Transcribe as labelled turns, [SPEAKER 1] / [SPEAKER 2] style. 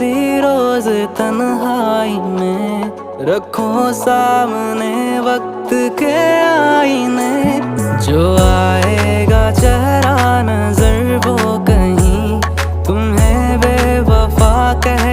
[SPEAKER 1] किसी रोज तन्हाई में रखो सामने वक्त के आईने। जो आएगा चेहरा नजर वो कहीं तुम्हें बेवफा कह